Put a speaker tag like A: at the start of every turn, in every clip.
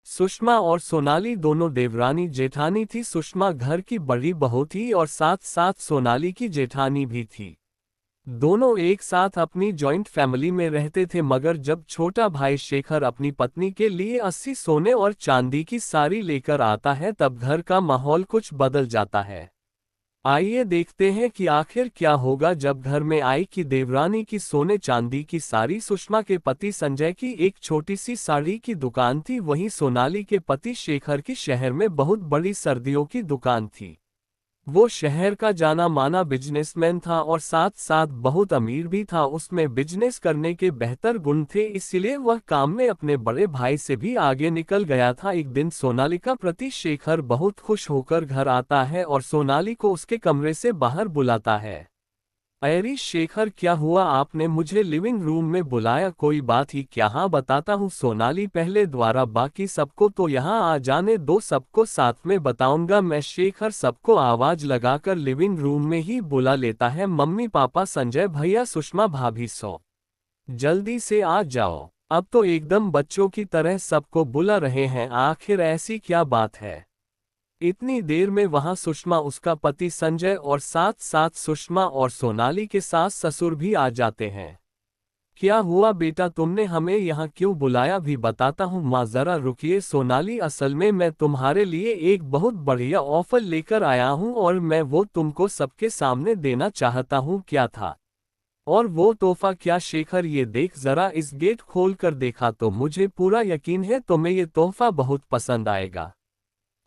A: सुषमा और सोनाली दोनों देवरानी जेठानी थी। सुषमा घर की बड़ी बहू थी और साथ साथ सोनाली की जेठानी भी थी। दोनों एक साथ अपनी जॉइंट फैमिली में रहते थे, मगर जब छोटा भाई शेखर अपनी पत्नी के लिए 80 सोने और चांदी की साड़ी लेकर आता है तब घर का माहौल कुछ बदल जाता है। आइए देखते हैं कि आखिर क्या होगा जब घर में आई कि देवरानी की सोने चांदी की साड़ी। सुषमा के पति संजय की एक छोटी सी साड़ी की दुकान थी, वहीं सोनाली के पति शेखर की शहर में बहुत बड़ी सर्दियों की दुकान थी। वो शहर का जाना माना बिजनेसमैन था और साथ साथ बहुत अमीर भी था। उसमें बिजनेस करने के बेहतर गुण थे, इसलिए वह काम में अपने बड़े भाई से भी आगे निकल गया था। एक दिन सोनाली का प्रति शेखर बहुत खुश होकर घर आता है और सोनाली को उसके कमरे से बाहर बुलाता है। अरे शेखर, क्या हुआ? आपने मुझे लिविंग रूम में बुलाया, कोई बात ही क्या? हाँ बताता हूँ सोनाली, पहले द्वारा बाकी सबको तो यहाँ आ जाने दो, सबको साथ में बताऊंगा मैं। शेखर सबको आवाज लगाकर लिविंग रूम में ही बुला लेता है। मम्मी पापा, संजय भैया, सुषमा भाभी, सो जल्दी से आ जाओ। अब तो एकदम बच्चों की तरह सबको बुला रहे हैं, आखिर ऐसी क्या बात है? इतनी देर में वहां सुषमा, उसका पति संजय और साथ साथ सुषमा और सोनाली के सास ससुर भी आ जाते हैं। क्या हुआ बेटा, तुमने हमें यहाँ क्यों बुलाया? भी बताता हूँ माँ, जरा रुकिए। सोनाली, असल में मैं तुम्हारे लिए एक बहुत बढ़िया ऑफर लेकर आया हूँ और मैं वो तुमको सबके सामने देना चाहता हूँ। क्या था? और वो तोहफा क्या? शेखर, ये देख जरा, इस गेट खोल कर देखा तो मुझे पूरा यकीन है तुम्हें ये तोहफा बहुत पसंद आएगा।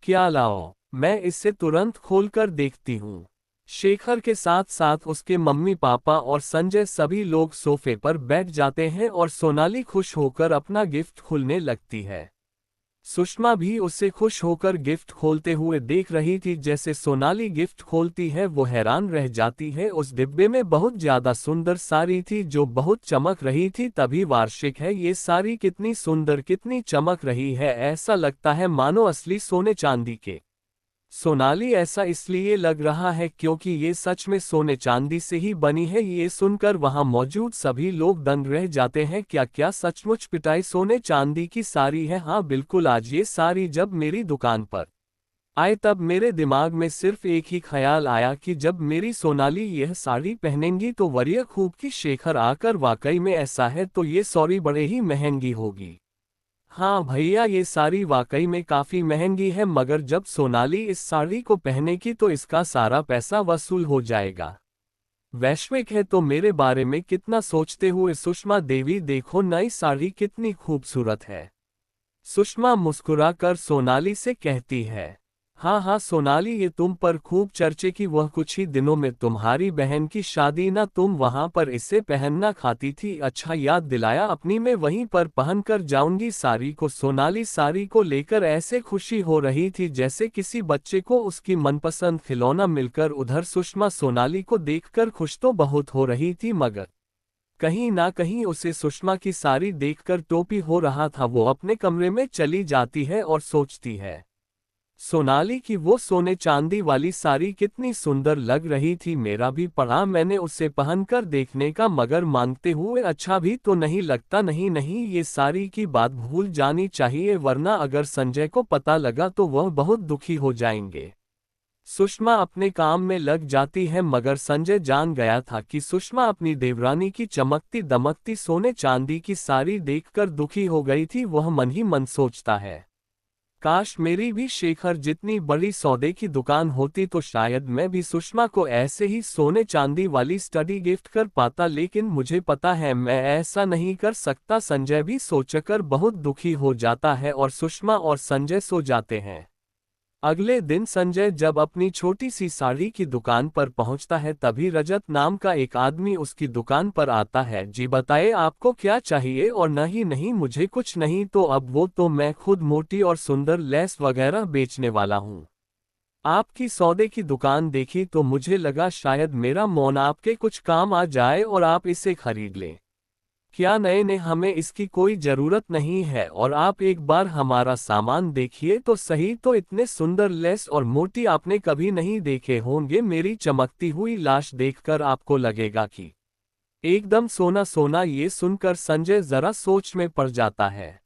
A: क्या लाओ? मैं इसे तुरंत खोलकर देखती हूँ। शेखर के साथ साथ उसके मम्मी पापा और संजय सभी लोग सोफे पर बैठ जाते हैं और सोनाली खुश होकर अपना गिफ्ट खोलने लगती है। सुषमा भी उससे खुश होकर गिफ्ट खोलते हुए देख रही थी। जैसे सोनाली गिफ्ट खोलती है वो हैरान रह जाती है। उस डिब्बे में बहुत ज्यादा सुंदर साड़ी थी जो बहुत चमक रही थी। तभी वार्षिक है, ये साड़ी कितनी सुंदर, कितनी चमक रही है, ऐसा लगता है मानो असली सोने चांदी के। सोनाली, ऐसा इसलिए लग रहा है क्योंकि ये सच में सोने चांदी से ही बनी है। ये सुनकर वहां मौजूद सभी लोग दंग रह जाते हैं। क्या क्या सचमुच पिटाई सोने चांदी की साड़ी है? हाँ बिल्कुल। आज ये साड़ी जब मेरी दुकान पर आए तब मेरे दिमाग में सिर्फ एक ही ख्याल आया कि जब मेरी सोनाली यह साड़ी पहनेंगी तो वरीय खूब की शेखर आकर वाकई में ऐसा है तो ये सॉरी बड़े ही महंगी होगी। हाँ भैया, ये साड़ी वाकई में काफी महंगी है, मगर जब सोनाली इस साड़ी को पहनेगी तो इसका सारा पैसा वसूल हो जाएगा। वैश्विक है तो मेरे बारे में कितना सोचते हुए सुषमा देवी, देखो नई साड़ी कितनी खूबसूरत है। सुषमा मुस्कुराकर सोनाली से कहती है। हाँ हाँ सोनाली, ये तुम पर खूब चर्चे की वह कुछ ही दिनों में तुम्हारी बहन की शादी ना, तुम वहां पर इसे पहनना खाती थी। अच्छा याद दिलाया, अपनी मैं वहीं पर पहन कर जाऊंगी साड़ी को। सोनाली साड़ी को लेकर ऐसे खुशी हो रही थी जैसे किसी बच्चे को उसकी मनपसंद खिलौना मिलकर। उधर सुषमा सोनाली को देखकर खुश तो बहुत हो रही थी, मगर कहीं ना कहीं उसे सुषमा की साड़ी देखकर टोपी हो रहा था। वो अपने कमरे में चली जाती है और सोचती है सोनाली की वो सोने चांदी वाली साड़ी कितनी सुंदर लग रही थी। मेरा भी पड़ा मैंने उसे पहनकर देखने का, मगर मांगते हुए अच्छा भी तो नहीं लगता। नहीं नहीं, ये साड़ी की बात भूल जानी चाहिए, वरना अगर संजय को पता लगा तो वह बहुत दुखी हो जाएंगे। सुषमा अपने काम में लग जाती है, मगर संजय जान गया था कि सुषमा अपनी देवरानी की चमकती दमकती सोने चांदी की साड़ी देखकर दुखी हो गई थी। वह मन ही मन सोचता है, काश मेरी भी शेखर जितनी बड़ी सौदे की दुकान होती तो शायद मैं भी सुषमा को ऐसे ही सोने चांदी वाली स्टडी गिफ्ट कर पाता, लेकिन मुझे पता है मैं ऐसा नहीं कर सकता। संजय भी सोचकर बहुत दुखी हो जाता है और सुषमा और संजय सो जाते हैं। अगले दिन संजय जब अपनी छोटी सी साड़ी की दुकान पर पहुंचता है तभी रजत नाम का एक आदमी उसकी दुकान पर आता है। जी बताइए आपको क्या चाहिए? और नहीं नहीं, मुझे कुछ नहीं, तो अब वो तो मैं खुद मोटी और सुंदर लेस वगैरह बेचने वाला हूँ। आपकी सौदे की दुकान देखी तो मुझे लगा शायद मेरा मौन आपके कुछ काम आ जाए और आप इसे खरीद लें। क्या नए ने? हमें इसकी कोई जरूरत नहीं है, और आप एक बार हमारा सामान देखिए तो सही, तो इतने सुंदर लेस और मोटी आपने कभी नहीं देखे होंगे। मेरी चमकती हुई लाश देखकर आपको लगेगा कि एकदम सोना सोना। ये सुनकर संजय जरा सोच में पड़ जाता है।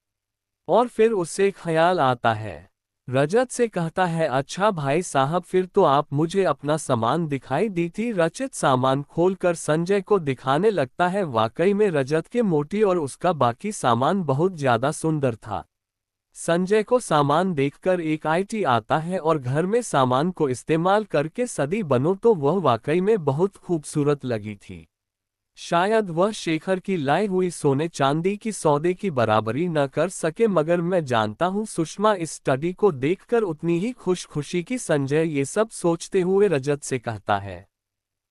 A: और फिर उससे ख्याल आता है। रजत से कहता है, अच्छा भाई साहब, फिर तो आप मुझे अपना सामान दिखाई दी थी। रचित सामान खोलकर संजय को दिखाने लगता है। वाकई में रजत के मोटी और उसका बाकी सामान बहुत ज्यादा सुंदर था। संजय को सामान देखकर एक आईटी आता है और घर में सामान को इस्तेमाल करके सदी बनो तो वह वाकई में बहुत खूबसूरत लगी थी। शायद वह शेखर की लाई हुई सोने चांदी की सौदे की बराबरी न कर सके, मगर मैं जानता हूँ सुषमा इस स्टडी को देखकर उतनी ही खुशी की। संजय ये सब सोचते हुए रजत से कहता है,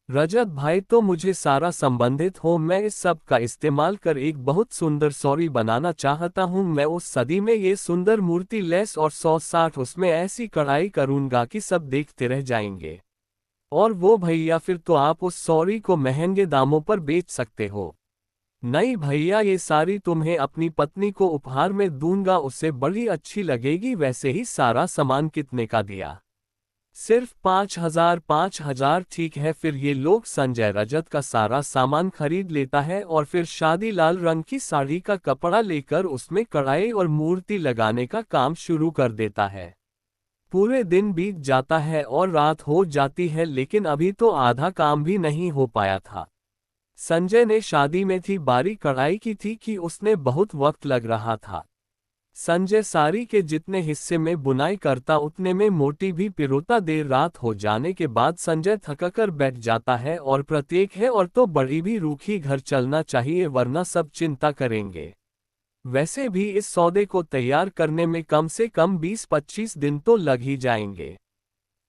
A: रजत भाई तो मुझे सारा संबंधित हो, मैं इस सब का इस्तेमाल कर एक बहुत सुंदर सॉरी बनाना चाहता हूँ। मैं उस सदी में ये सुंदर मूर्ति लेस और 160 उसमें ऐसी कढ़ाई करूँगा कि सब देखते रह जाएंगे। और वो भैया, फिर तो आप उस सॉरी को महंगे दामों पर बेच सकते हो। नहीं भैया, ये साड़ी तुम्हें अपनी पत्नी को उपहार में दूंगा, उसे बड़ी अच्छी लगेगी। वैसे ही सारा सामान कितने का दिया? सिर्फ 5,000। 5,000 ठीक है। फिर ये लोग संजय रजत का सारा सामान खरीद लेता है और फिर शादी लाल रंग की साड़ी का कपड़ा लेकर उसमें कढ़ाई और मूर्ति लगाने का काम शुरू कर देता है। पूरे दिन बीत जाता है और रात हो जाती है, लेकिन अभी तो आधा काम भी नहीं हो पाया था। संजय ने शादी में थी बारी कढ़ाई की थी कि उसने बहुत वक्त लग रहा था। संजय साड़ी के जितने हिस्से में बुनाई करता उतने में मोटी भी पिरोता। देर रात हो जाने के बाद संजय थककर बैठ जाता है और प्रत्येक है और तो बड़ी भी रूखी, घर चलना चाहिए वरना सब चिंता करेंगे। वैसे भी इस सौदे को तैयार करने में कम से कम 20-25 दिन तो लग ही जाएंगे।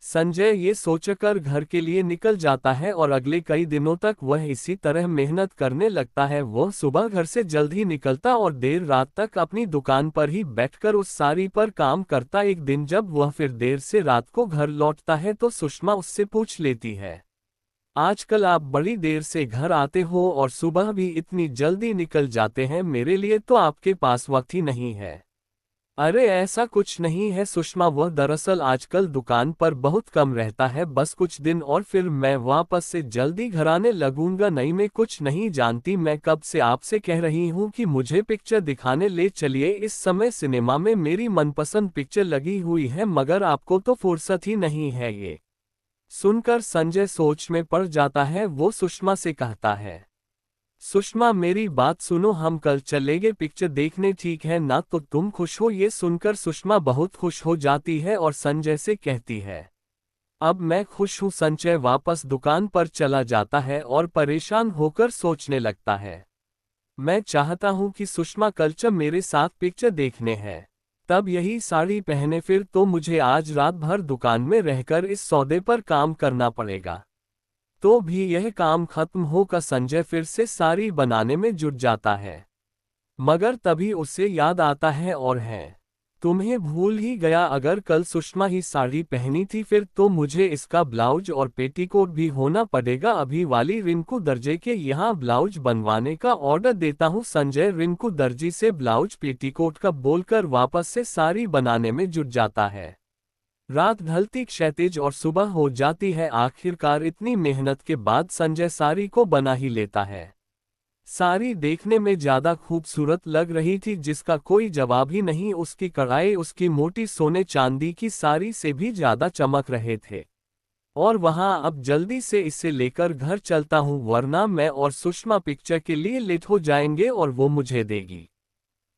A: संजय ये सोचकर घर के लिए निकल जाता है और अगले कई दिनों तक वह इसी तरह मेहनत करने लगता है। वह सुबह घर से जल्द ही निकलता और देर रात तक अपनी दुकान पर ही बैठकर उस साड़ी पर काम करता। एक दिन जब वह फिर देर से रात को घर लौटता है तो सुषमा उससे पूछ लेती है, आजकल आप बड़ी देर से घर आते हो और सुबह भी इतनी जल्दी निकल जाते हैं, मेरे लिए तो आपके पास वक्त ही नहीं है। अरे ऐसा कुछ नहीं है सुषमा, वह दरअसल आजकल दुकान पर बहुत कम रहता है। बस कुछ दिन और फिर मैं वापस से जल्दी घर आने लगूंगा। नहीं, मैं कुछ नहीं जानती, मैं कब से आपसे कह रही हूँ कि मुझे पिक्चर दिखाने ले चलिए। इस समय सिनेमा में मेरी मनपसंद पिक्चर लगी हुई है, मगर आपको तो फुर्सत ही नहीं है। ये सुनकर संजय सोच में पड़ जाता है। वो सुषमा से कहता है, सुषमा मेरी बात सुनो, हम कल चलेंगे पिक्चर देखने, ठीक है ना? तो तुम खुश हो? ये सुनकर सुषमा बहुत खुश हो जाती है और संजय से कहती है, अब मैं खुश हूँ। संजय वापस दुकान पर चला जाता है और परेशान होकर सोचने लगता है, मैं चाहता हूँ कि सुषमा कल चल मेरे साथ पिक्चर देखने है, तब यही साड़ी पहने, फिर तो मुझे आज रात भर दुकान में रहकर इस सौदे पर काम करना पड़ेगा। तो भी यह काम खत्म होकर संजय फिर से साड़ी बनाने में जुट जाता है। मगर तभी उसे याद आता है, और है, तुम्हें भूल ही गया, अगर कल सुषमा ही साड़ी पहनी थी फिर तो मुझे इसका ब्लाउज और पेटीकोट भी होना पड़ेगा। अभी वाली रिंकू दर्जे के यहाँ ब्लाउज बनवाने का ऑर्डर देता हूँ। संजय रिंकू दर्जी से ब्लाउज पेटीकोट का बोलकर वापस से साड़ी बनाने में जुट जाता है। रात ढलती क्षैतिज और सुबह हो जाती है। आखिरकार इतनी मेहनत के बाद संजय साड़ी को बना ही लेता है। साड़ी देखने में ज्यादा खूबसूरत लग रही थी, जिसका कोई जवाब ही नहीं। उसकी कढ़ाई उसकी मोटी सोने चांदी की साड़ी से भी ज्यादा चमक रहे थे। और वहां, अब जल्दी से इसे लेकर घर चलता हूँ वरना मैं और सुषमा पिक्चर के लिए लेट हो जाएंगे और वो मुझे देगी।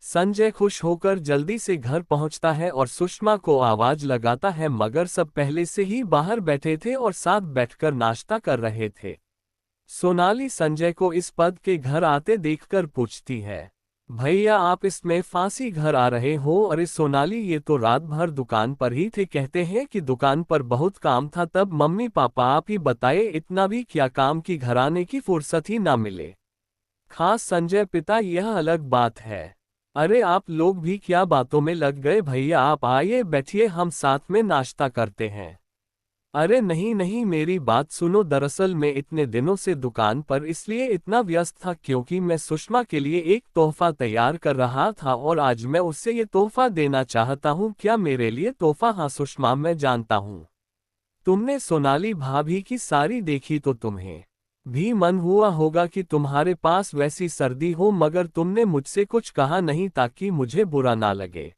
A: संजय खुश होकर जल्दी से घर पहुंचता है और सुषमा को आवाज लगाता है, मगर सब पहले से ही बाहर बैठे थे और साथ बैठकर नाश्ता कर रहे थे। सोनाली संजय को इस पद के घर आते देखकर पूछती है, भैया आप इसमें फांसी घर आ रहे हो? अरे सोनाली, ये तो रात भर दुकान पर ही थे, कहते हैं कि दुकान पर बहुत काम था, तब मम्मी पापा आप ही बताए, इतना भी क्या काम की घर आने की फुर्सत ही ना मिले। खास संजय पिता, यह अलग बात है। अरे आप लोग भी क्या बातों में लग गए? भैया आप आइए बैठिए, हम साथ में नाश्ता करते हैं। अरे नहीं नहीं, मेरी बात सुनो, दरअसल मैं इतने दिनों से दुकान पर इसलिए इतना व्यस्त था क्योंकि मैं सुषमा के लिए एक तोहफा तैयार कर रहा था और आज मैं उससे ये तोहफा देना चाहता हूँ। क्या मेरे लिए तोहफा? हाँ सुषमा, मैं जानता हूँ तुमने सोनाली भाभी की साड़ी देखी तो तुम्हें भी मन हुआ होगा कि तुम्हारे पास वैसी सर्दी हो, मगर तुमने मुझसे कुछ कहा नहीं ताकि मुझे बुरा ना लगे।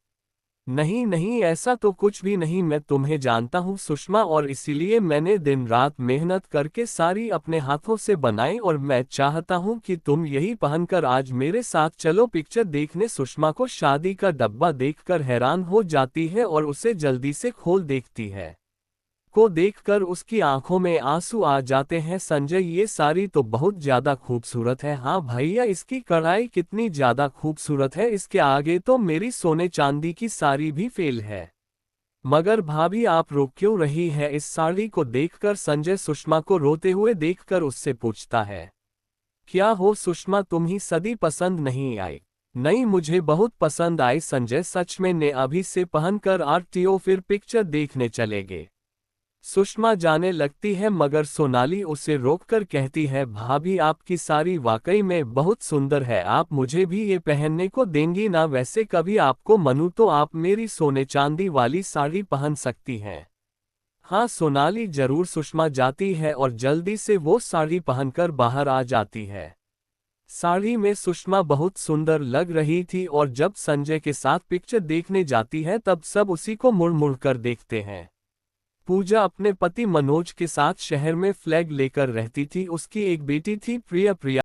A: नहीं नहीं, ऐसा तो कुछ भी नहीं, मैं तुम्हें जानता हूँ सुषमा, और इसीलिए मैंने दिन रात मेहनत करके साड़ी अपने हाथों से बनाई, और मैं चाहता हूँ कि तुम यही पहनकर आज मेरे साथ चलो पिक्चर देखने। सुषमा को शादी का डब्बा देखकर हैरान हो जाती है और उसे जल्दी से खोल देखती है। को देखकर उसकी आंखों में आंसू आ जाते हैं। संजय, ये साड़ी तो बहुत ज्यादा खूबसूरत है। हाँ भैया, इसकी कढ़ाई कितनी ज्यादा खूबसूरत है, इसके आगे तो मेरी सोने चांदी की साड़ी भी फेल है। मगर भाभी, आप रो क्यों रही है? इस साड़ी को देखकर संजय सुषमा को रोते हुए देखकर उससे पूछता है, क्या हो सुषमा, तुम ही सदी पसंद नहीं आई? नहीं, मुझे बहुत पसंद आई संजय, सच में, ने अभी से पहनकर आरटीओ, फिर पिक्चर देखने चलेंगे। सुषमा जाने लगती है, मगर सोनाली उसे रोककर कहती है, भाभी आपकी साड़ी वाकई में बहुत सुंदर है, आप मुझे भी ये पहनने को देंगी ना? वैसे कभी आपको मनू तो आप मेरी सोने चांदी वाली साड़ी पहन सकती हैं। हाँ सोनाली, जरूर। सुषमा जाती है और जल्दी से वो साड़ी पहनकर बाहर आ जाती है। साड़ी में सुषमा बहुत सुंदर लग रही थी, और जब संजय के साथ पिक्चर देखने जाती है तब सब उसी को मुड़ मुड़ कर देखते हैं। पूजा अपने पति मनोज के साथ शहर में फ्लैग लेकर रहती थी। उसकी एक बेटी थी प्रिया।